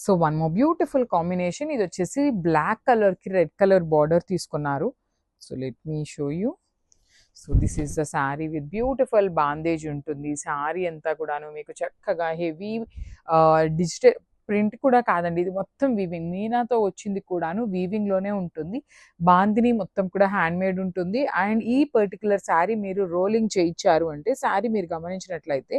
So one more beautiful combination, ఇది వచ్చేసి black కలర్కి రెడ్ కలర్ బార్డర్ తీసుకున్నారు. So let me show you. So this is the sari with beautiful bandhej ఉంటుంది. శారీ అంతా కూడాను మీకు చక్కగా హెవీ డిజిటల్ ప్రింట్ కూడా కాదండి, ఇది మొత్తం వీవింగ్, మీనాతో వచ్చింది కూడాను వీవింగ్లోనే ఉంటుంది. బాందిని మొత్తం కూడా హ్యాండ్ మేడ్ ఉంటుంది. అండ్ ఈ పర్టికులర్ శారీ మీరు రోలింగ్ చేయించారు అంటే, శారీ మీరు గమనించినట్లయితే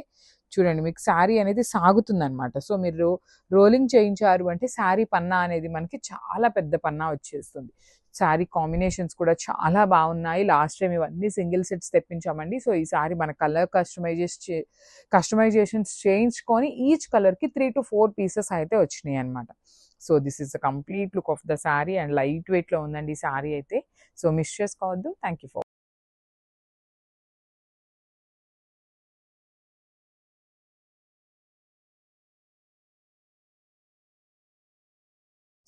చూడండి మీకు శారీ అనేది సాగుతుందనమాట. సో మీరు రోలింగ్ చేయించారు అంటే శారీ పన్నా అనేది మనకి చాలా పెద్ద పన్నా వచ్చేస్తుంది. శారీ కాంబినేషన్స్ కూడా చాలా బాగున్నాయి. లాస్ట్ టైం ఇవన్నీ సింగిల్ సెట్స్ తెప్పించామండి. సో ఈసారి మన కలర్ కస్టమైజేషన్స్ చేయించుకొని ఈచ్ కలర్కి 3 to 4 పీసెస్ అయితే వచ్చినాయి అనమాట. So this is the complete look of the sari and light వెయిట్లో ఉందండి ఈ శారీ అయితే. సో మిస్ చేసుకోవద్దు. Thank you for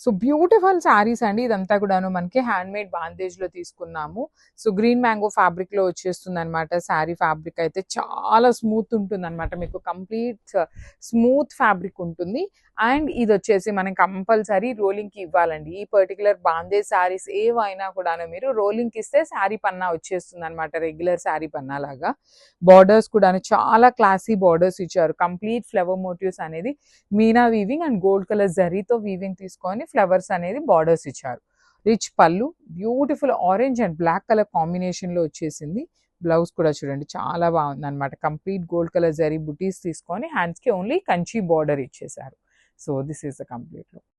so beautiful saris అండి. ఇదంతా కూడాను మనకి హ్యాండ్ మేడ్ బాందేజ్లో తీసుకున్నాము. సో గ్రీన్ మ్యాంగో ఫ్యాబ్రిక్లో వచ్చేస్తుంది అనమాట. శారీ ఫ్యాబ్రిక్ అయితే చాలా స్మూత్ ఉంటుంది అనమాట, మీకు కంప్లీట్ స్మూత్ ఫ్యాబ్రిక్ ఉంటుంది. అండ్ ఇది వచ్చేసి మనం కంపల్సరీ రోలింగ్కి ఇవ్వాలండి. ఈ పర్టికులర్ బాందేజ్ శారీస్ ఏవైనా కూడాను మీరు రోలింగ్కి ఇస్తే శారీ పన్నా వచ్చేస్తుంది అనమాట, రెగ్యులర్ శారీ పన్నా లాగా. బార్డర్స్ కూడాను చాలా క్లాసీ బార్డర్స్ ఇచ్చారు. కంప్లీట్ ఫ్లవర్ మోటివ్స్ అనేది మీనా వీవింగ్ అండ్ గోల్డ్ కలర్ జరీతో వీవింగ్ తీసుకొని ఫ్లవర్స్ అనేది బార్డర్స్ ఇచ్చారు. రిచ్ పళ్ళు, beautiful orange and black colour కాంబినేషన్లో వచ్చేసింది. బ్లౌజ్ కూడా చూడండి చాలా బాగుంది అనమాట. కంప్లీట్ గోల్డ్ కలర్ జరీ బుటీస్ తీసుకొని హ్యాండ్స్కి ఓన్లీ కంచి బార్డర్ ఇచ్చేసారు. So this is the complete look.